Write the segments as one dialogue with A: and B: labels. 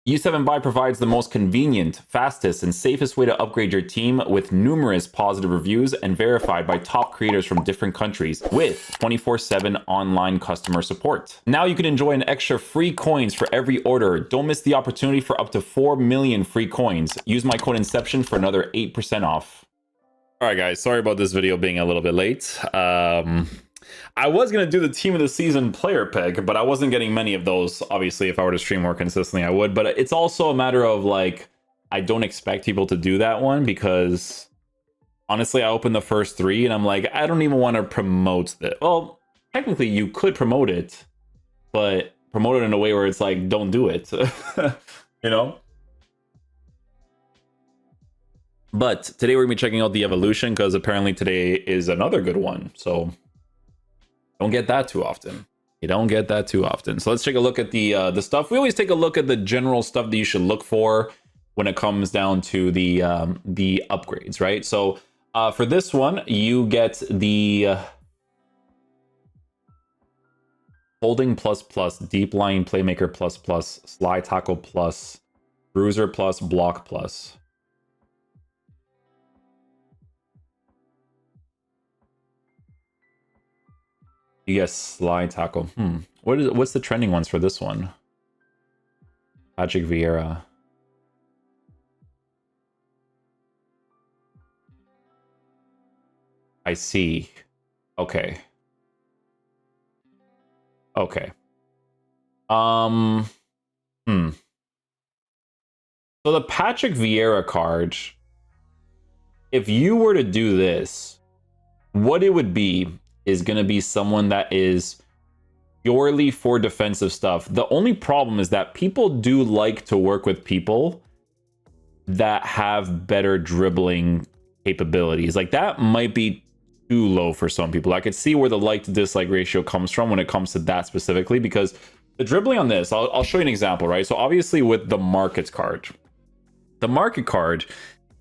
A: U7 provides the most convenient, fastest, and safest way to upgrade your team with numerous positive reviews and verified by top creators from different countries with 24/7 online customer support. Now you can enjoy an extra free coins for every order. Don't miss the opportunity for up to 4 million free coins. Use my code Inception for another 8% off. All right, guys, sorry about this video being a little bit late. I was going to do the team of the season player pick, but I wasn't getting many of those. Obviously, if I were to stream more consistently, I would. But it's also a matter of, like, I don't expect people to do that one because, honestly, I opened the first 3 and I'm like, I don't even want to promote that. Well, technically, you could promote it, but promote it in a way where it's like, don't do it, you know? But today we're going to be checking out the evolution because apparently today is another good one. So don't get that too often. You don't get that too often. So let's take a look at the stuff. We always take a look at the general stuff that you should look for when it comes down to the upgrades, right? So for this one, you get the holding plus, deep lying playmaker plus, slide tackle plus, bruiser plus, block plus. You get slide tackle. What's the trending ones for this one? Patrick Vieira. I see. Okay. Okay. So the Patrick Vieira card, if you were to do this, what it would be is going to be someone that is purely for defensive stuff. The only problem is that people do like to work with people that have better dribbling capabilities. Like, that might be too low for some people. I could see where the like to dislike ratio comes from when it comes to that specifically, because the dribbling on this, I'll show you an example, right? So obviously with the market card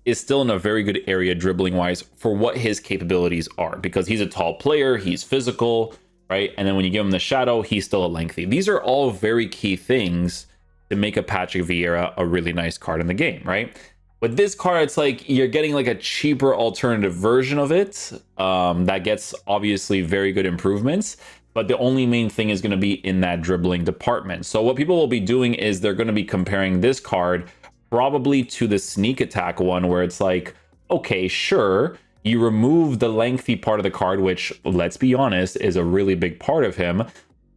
A: is still in a very good area dribbling wise for what his capabilities are, because he's a tall player, he's physical, right? And then when you give him the shadow, he's still a lengthy. These are all very key things to make a Patrick Vieira a really nice card in the game, right? With this card, it's like you're getting like a cheaper alternative version of it that gets obviously very good improvements, but the only main thing is going to be in that dribbling department. So what people will be doing is they're going to be comparing this card probably to the sneak attack one, where it's like, okay, sure, you remove the lengthy part of the card, which, let's be honest, is a really big part of him,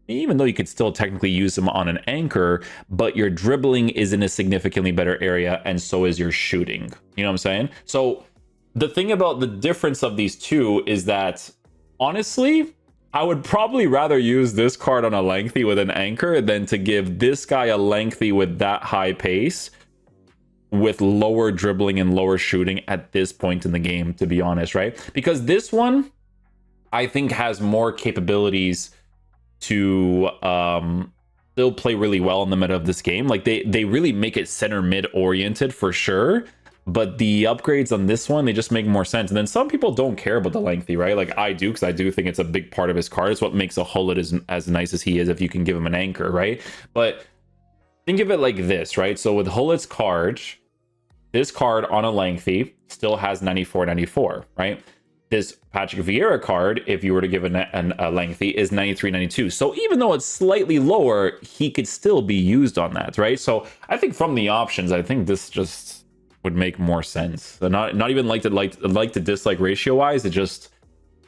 A: even though you could still technically use him on an anchor, but your dribbling is in a significantly better area, and so is your shooting. You know what I'm saying? So the thing about the difference of these two is that, honestly, I would probably rather use this card on a lengthy with an anchor than to give this guy a lengthy with that high pace with lower dribbling and lower shooting at this point in the game, to be honest, right? Because this one, I think, has more capabilities to still play really well in the meta of this game. Like, they really make it center mid oriented for sure, but the upgrades on this one, they just make more sense. And then some people don't care about the lengthy, right? Like I do, because I do think it's a big part of his card. It's what makes a Hullet as nice as he is if you can give him an anchor, right? But think of it like this, right? So with Hullet's card, this card on a lengthy still has 94, right? This Patrick Vieira card, if you were to give a lengthy, is 93. So even though it's slightly lower, he could still be used on that, right? So I think from the options, I think this just would make more sense. Not even like to dislike ratio wise, it just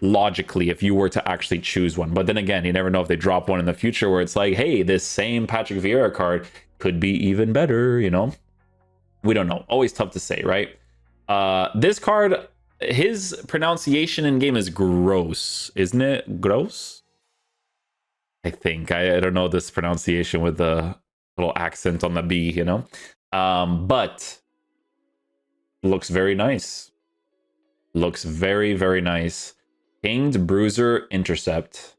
A: logically, if you were to actually choose one. But then again, you never know if they drop one in the future where it's like, hey, this same Patrick Vieira card could be even better, you know? We don't know. Always tough to say, right? This card, his pronunciation in game is Gross, isn't it? Gross? I think. I don't know this pronunciation with the little accent on the B, you know? But looks very nice. Looks very, very nice. Pinged, bruiser, intercept.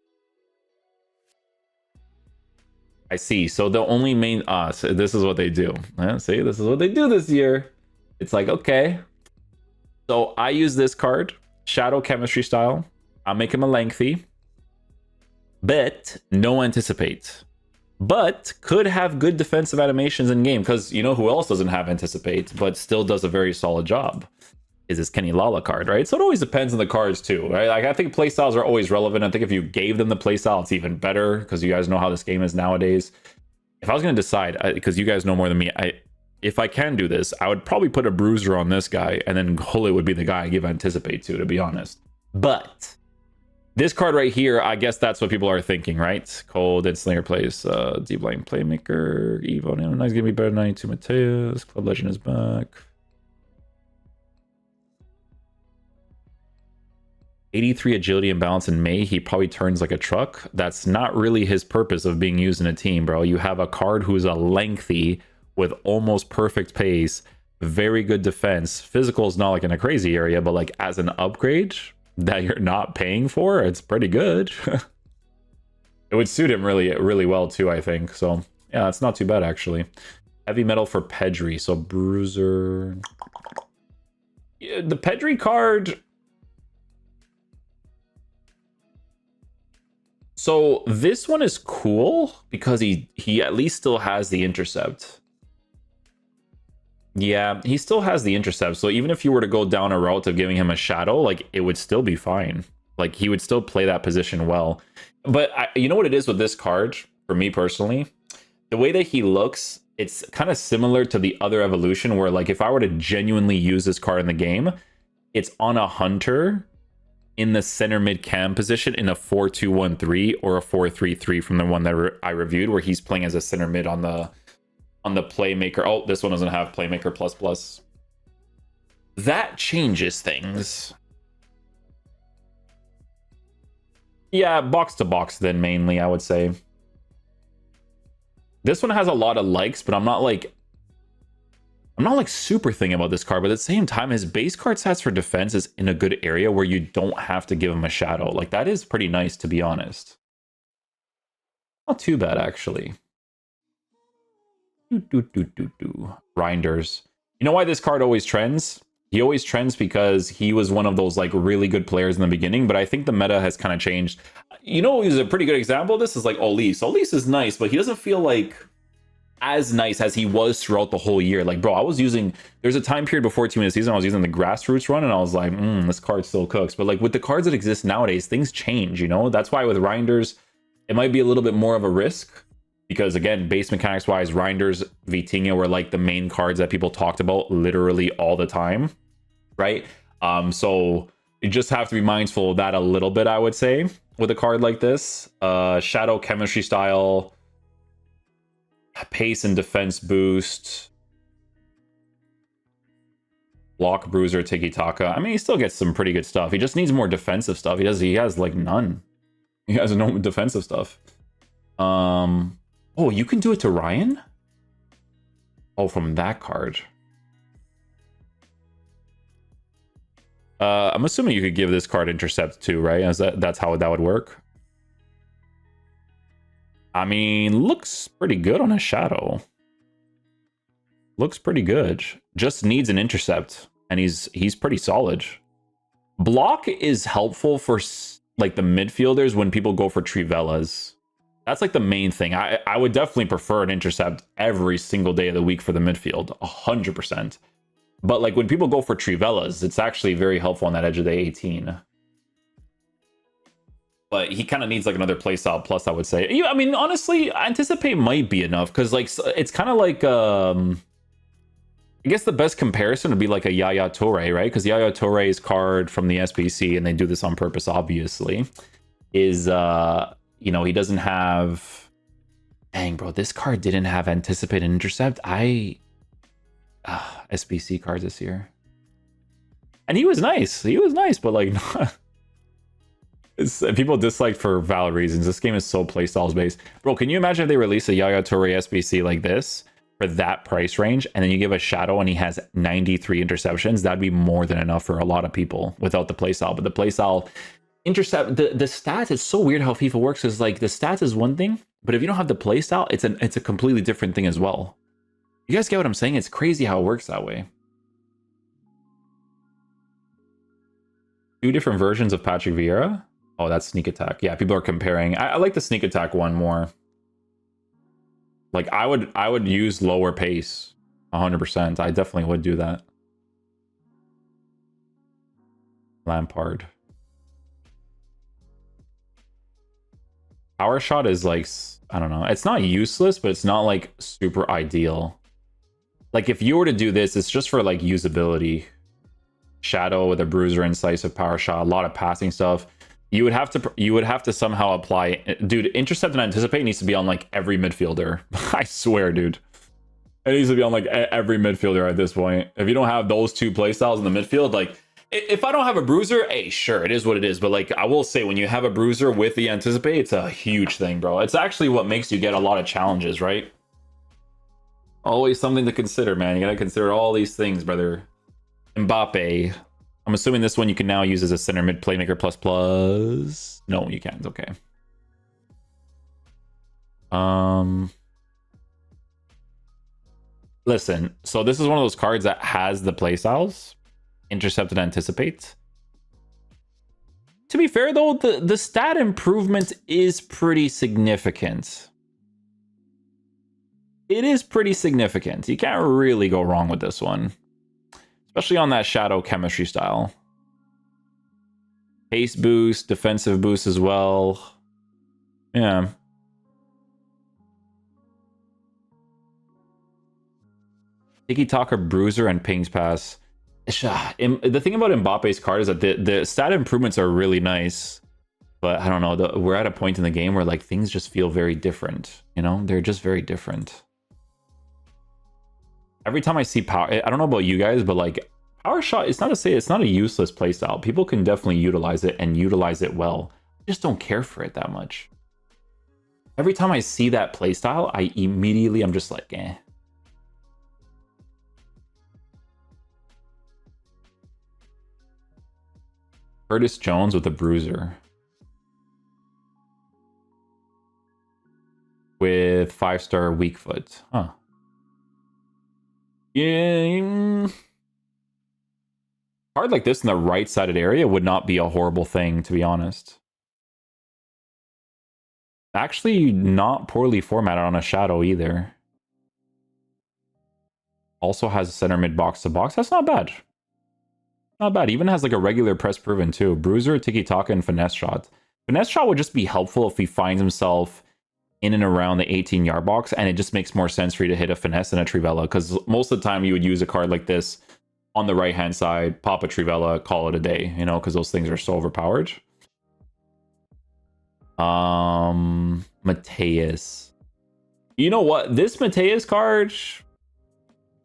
A: I see. So the only main so this is what they do. See, this is what they do this year. It's like, okay. So I use this card, Shadow Chemistry style. I'll make him a lengthy. Bet, no anticipate. but could have good defensive animations in game, because you know who else doesn't have anticipate but still does a very solid job is this Kenny Lala card, right? So it always depends on the cards too, right? Like, I think playstyles are always relevant. I think if you gave them the playstyle, it's even better, because you guys know how this game is nowadays. If I was going to decide, because you guys know more than me, if I can do this, I would probably put a bruiser on this guy, and then Hullet would be the guy I give anticipate to be honest. But this card right here, I guess that's what people are thinking, right? Cold and Slinger plays deep lane playmaker. Evo, nice, gonna be better than 92 Mateus. Club Legend is back. 83 agility and balance in May. He probably turns like a truck. That's not really his purpose of being used in a team, bro. You have a card who's a lengthy with almost perfect pace, very good defense. Physical is not like in a crazy area, but like as an upgrade that you're not paying for, it's pretty good. It would suit him really, really well too, I think. So yeah, it's not too bad actually. Heavy metal for Pedri. So bruiser. Yeah, the Pedri card. So this one is cool because he at least still has the intercept. Yeah, he still has the intercept. So even if you were to go down a route of giving him a shadow, like it would still be fine. Like he would still play that position well. But you know what it is with this card, for me personally? The way that he looks, it's kind of similar to the other evolution where like if I were to genuinely use this card in the game, it's on a hunter in the center mid cam position in a 4-2-1-3 or a 4-3-3 from the one that I reviewed, where he's playing as a center mid on the playmaker. Oh, this one doesn't have playmaker plus. That changes things. Yeah, box to box then mainly, I would say. This one has a lot of likes, but I'm not like super thinking about this card, but at the same time, his base card stats for defense is in a good area where you don't have to give him a shadow. Like that is pretty nice, to be honest. Not too bad, actually. Reijnders. You know why this card always trends? He always trends because he was one of those like really good players in the beginning, but I think the meta has kind of changed. You know who's a pretty good example of this is like Olise. Olise is nice, but he doesn't feel like as nice as he was throughout the whole year. Like, bro, there's a time period before Team of the Season, I was using the grassroots run, and I was like, this card still cooks. But like with the cards that exist nowadays, things change, you know? That's why with Reijnders, it might be a little bit more of a risk. Because again, base mechanics wise, Reijnders, Vitinha were like the main cards that people talked about literally all the time, right? So you just have to be mindful of that a little bit, I would say, with a card like this. Shadow chemistry style, pace and defense boost, block, bruiser, tiki taka. I mean, he still gets some pretty good stuff. He just needs more defensive stuff. He has like none. He has no defensive stuff. Oh, you can do it to Ryan? Oh, from that card. I'm assuming you could give this card intercept too, right? That's how that would work. I mean, looks pretty good on a shadow. Looks pretty good. Just needs an intercept, and he's pretty solid. Block is helpful for like the midfielders when people go for Trivelas. That's like the main thing. I would definitely prefer an intercept every single day of the week for the midfield, 100%. But like when people go for Trivelas, it's actually very helpful on that edge of the 18. But he kind of needs like another playstyle plus, I would say. I mean, honestly, anticipate might be enough because like it's kind of like I guess the best comparison would be like a Yaya Toure, right? Because Yaya Toure's card from the SBC, and they do this on purpose, obviously, is you know, he doesn't have... Dang, bro, this card didn't have anticipate and intercept. SBC cards this year. And he was nice. He was nice, but like... people dislike for valid reasons. This game is so playstyles based. Bro, can you imagine if they release a Yaya Toure SBC like this for that price range, and then you give a shadow and he has 93 interceptions? That'd be more than enough for a lot of people without the playstyle. But the playstyle... intercept, the stats, it's so weird how FIFA works, is like the stats is one thing, but if you don't have the playstyle, it's a completely different thing as well. You guys get what I'm saying? It's crazy how it works that way. Two different versions of Patrick Vieira. Oh, that's sneak attack. Yeah, people are comparing. I like the sneak attack one more. Like I would use lower pace 100%. I definitely would do that. Lampard. Power shot is like, I don't know. It's not useless, but it's not like super ideal. Like if you were to do this, it's just for like usability. Shadow with a bruiser, incisive, power shot, a lot of passing stuff. You would have to somehow apply, dude. Intercept and anticipate needs to be on like every midfielder. I swear, dude. It needs to be on like every midfielder at this point. If you don't have those two playstyles in the midfield, like if I don't have a bruiser, hey, sure, it is what it is. But like I will say, when you have a bruiser with the anticipate, it's a huge thing, bro. It's actually what makes you get a lot of challenges, right? Always something to consider, man. You gotta consider all these things, brother. Mbappe. I'm assuming this one you can now use as a center mid playmaker plus. No, you can't. Okay. Listen, so this is one of those cards that has the playstyles. Intercept and anticipate. To be fair though, the stat improvement is pretty significant. It is pretty significant. You can't really go wrong with this one. Especially on that shadow chemistry style. Pace boost, defensive boost as well. Yeah. Tiki-taka, bruiser, and pings pass. The thing about Mbappe's card is that the stat improvements are really nice. But I don't know, we're at a point in the game where like things just feel very different. You know, they're just very different. Every time I see power, I don't know about you guys, but like power shot, it's not to say it's not a useless playstyle. People can definitely utilize it and utilize it well. I just don't care for it that much. Every time I see that playstyle, I'm just like, eh. Curtis Jones with a bruiser. With 5-star weak foot. Huh. Yeah, card like this in the right-sided area would not be a horrible thing, to be honest. Actually, not poorly formatted on a shadow either. Also has a center mid box to box. That's not bad. Not bad. Even has like a regular press proven too. Bruiser, tiki-taka, and finesse shot. Finesse shot would just be helpful if he finds himself in and around the 18-yard box, and it just makes more sense for you to hit a finesse than a Trivela, because most of the time you would use a card like this on the right-hand side, pop a Trivela, call it a day, you know, because those things are so overpowered. Mateus. You know what? This Mateus card,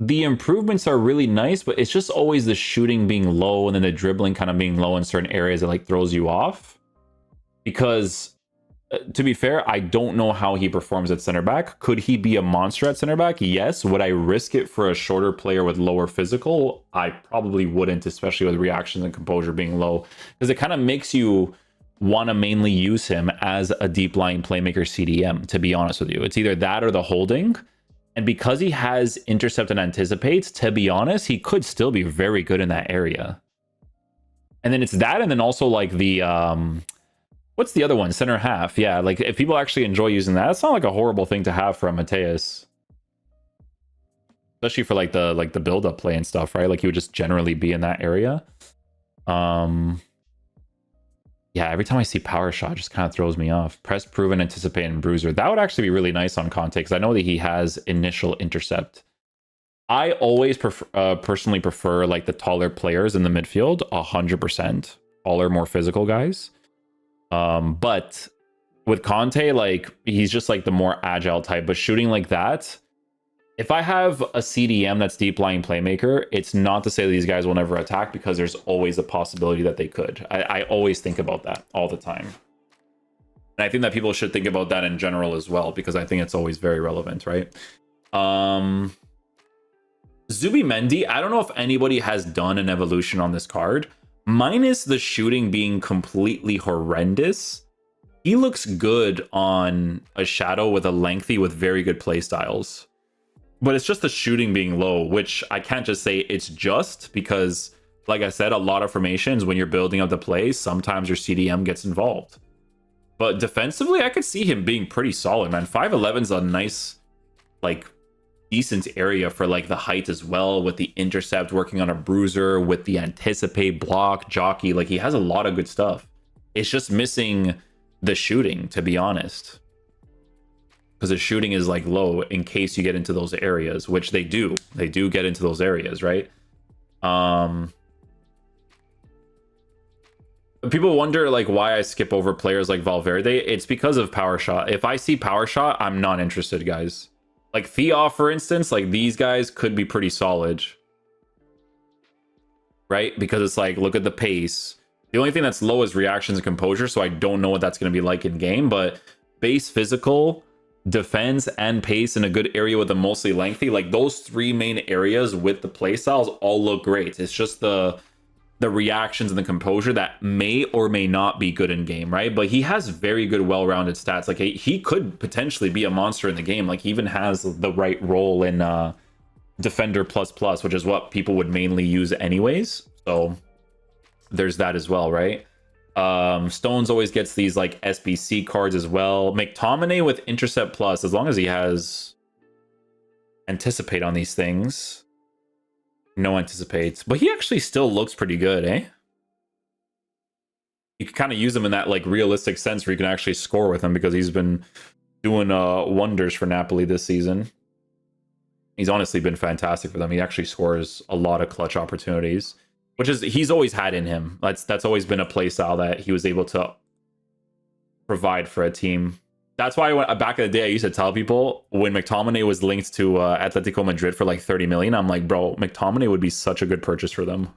A: the improvements are really nice, but it's just always the shooting being low and then the dribbling kind of being low in certain areas that like throws you off. Because to be fair, I don't know how he performs at center back. Could he be a monster at center back? Yes. Would I risk it for a shorter player with lower physical? I probably wouldn't, especially with reactions and composure being low, because it kind of makes you want to mainly use him as a deep lying playmaker CDM, to be honest with you. It's either that or the holding. And because he has intercept and anticipates, to be honest, he could still be very good in that area. And then it's that, and then also like the what's the other one? Center half. Yeah, like if people actually enjoy using that, it's not like a horrible thing to have for a Mateus. Especially for like the build-up play and stuff, right? Like he would just generally be in that area. Yeah, every time I see power shot, it just kind of throws me off. Press, proven, anticipate, and bruiser. That would actually be really nice on Conte, because I know that he has initial intercept. I always personally prefer like the taller players in the midfield, 100%. Taller, more physical guys. But with Conte, like he's just like the more agile type, but shooting like that, if I have a CDM that's deep lying playmaker, it's not to say that these guys will never attack, because there's always a possibility that they could. I always think about that all the time. And I think that people should think about that in general as well, because I think it's always very relevant, right? Zubimendi, I don't know if anybody has done an evolution on this card. Minus the shooting being completely horrendous, he looks good on a shadow with a lengthy with very good play styles. But it's just the shooting being low, which I can't just say it's just, because like I said, a lot of formations, when you're building up the plays, sometimes your CDM gets involved. But defensively, I could see him being pretty solid, man. 5'11's a nice like decent area for like the height as well, with the intercept, working on a bruiser, with the anticipate, block, jockey. Like he has a lot of good stuff. It's just missing the shooting, to be honest, because the shooting is like low in case you get into those areas, which they do get into those areas, right? People wonder like why I skip over players like Valverde. It's because of power shot. If I see power shot, I'm not interested, guys. Like Thea, for instance, like these guys could be pretty solid, right? Because it's like, look at the pace. The only thing that's low is reactions and composure, so I don't know what that's going to be like in game, but base physical, defense, and pace in a good area with a mostly lengthy, like those three main areas with the playstyles all look great. It's just the reactions and the composure that may or may not be good in game, right? But he has very good, well-rounded stats. Like he could potentially be a monster in the game. Like he even has the right role in defender plus, which is what people would mainly use anyways. So there's that as well, right? Stones always gets these like SBC cards as well. McTominay with intercept plus, as long as he has anticipate on these things. No anticipates, but he actually still looks pretty good, eh? You can kind of use him in that like realistic sense where you can actually score with him, because he's been doing wonders for Napoli this season. He's honestly been fantastic for them. He actually scores a lot of clutch opportunities, which is he's always had in him. That's always been a play style that he was able to provide for a team. That's why back in the day, I used to tell people when McTominay was linked to Atletico Madrid for like 30 million, I'm like, bro, McTominay would be such a good purchase for them.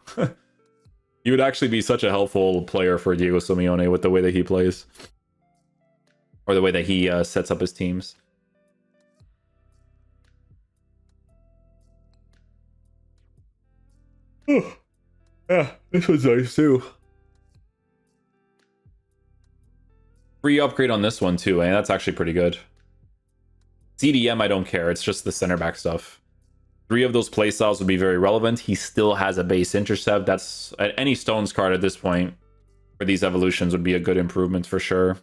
A: He would actually be such a helpful player for Diego Simeone with the way that he plays, or the way that he sets up his teams. Yeah, this was nice too. Free upgrade on this one too, and that's actually pretty good. CDM, I don't care. It's just the center back stuff. 3 of those playstyles would be very relevant. He still has a base intercept. That's any Stones card at this point for these evolutions would be a good improvement for sure.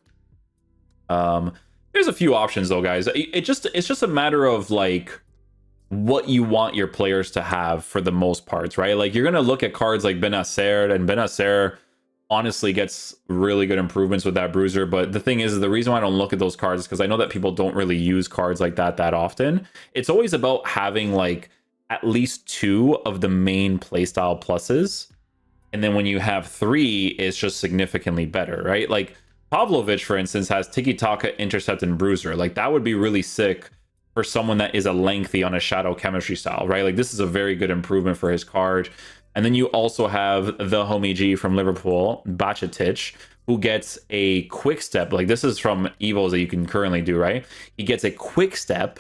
A: There's a few options though, guys. It's just a matter of like what you want your players to have for the most parts, right? Like you're gonna look at cards like Benacer, and Benacer honestly gets really good improvements with that bruiser. But the thing is the reason why I don't look at those cards is because I know that people don't really use cards like that often. It's always about having like at least 2 of the main playstyle pluses, and then when you have 3, it's just significantly better, right? Like Pavlovic, for instance, has tiki-taka, intercept, and bruiser. Like that would be really sick for someone that is a lengthy on a shadow chemistry style, right? Like this is a very good improvement for his card. And then you also have the homie G from Liverpool, Bajcetic, who gets a quick step. Like this is from Evos that you can currently do, right? He gets a quick step,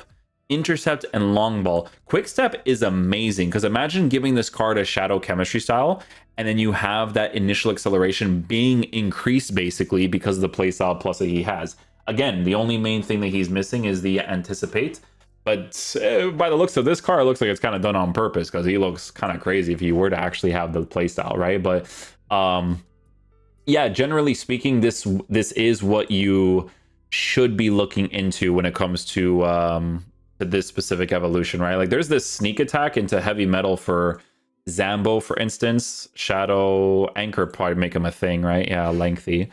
A: intercept, and long ball. Quick step is amazing, because imagine giving this card a shadow chemistry style, and then you have that initial acceleration being increased basically because of the playstyle plus that he has. Again, the only main thing that he's missing is the anticipate. But by the looks of this card, it looks like it's kind of done on purpose, because he looks kind of crazy if he were to actually have the playstyle, right? But yeah, generally speaking, this is what you should be looking into when it comes to this specific evolution, right? Like there's this sneak attack into heavy metal for Zambo, for instance. Shadow Anchor probably make him a thing, right? Yeah, lengthy.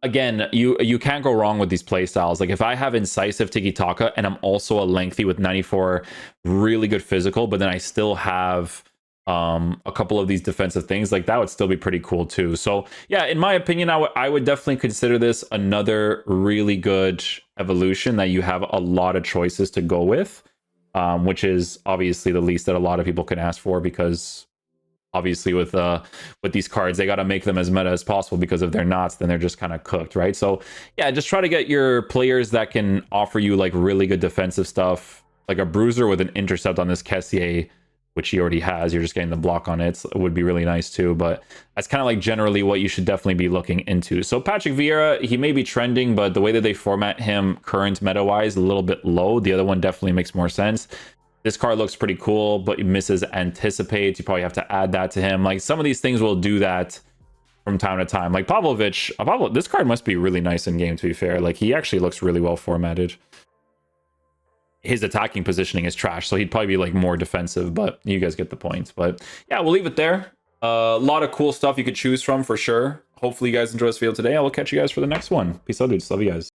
A: Again, you can't go wrong with these playstyles. Like if I have incisive tiki-taka and I'm also a lengthy with 94 really good physical, but then I still have a couple of these defensive things, like that would still be pretty cool too. So yeah, in my opinion, I would definitely consider this another really good evolution that you have a lot of choices to go with, which is obviously the least that a lot of people can ask for, because obviously with these cards, they got to make them as meta as possible, because if they're not, then they're just kind of cooked, right? So yeah, just try to get your players that can offer you like really good defensive stuff, like a bruiser with an intercept on this Kessier, which he already has. You're just getting the block on it. So it would be really nice too, but that's kind of like generally what you should definitely be looking into. So Patrick Vieira, he may be trending, but the way that they format him current meta wise, a little bit low. The other one definitely makes more sense. This card looks pretty cool, but it misses anticipates. You probably have to add that to him. Like some of these things will do that from time to time. Like Pavlovic, this card must be really nice in game, to be fair. Like he actually looks really well formatted. his attacking positioning is trash, so he'd probably be like more defensive, but you guys get the point. But yeah, we'll leave it there. A lot of cool stuff you could choose from for sure. Hopefully you guys enjoy this video today. I will catch you guys for the next one. Peace out, dudes. Love you guys.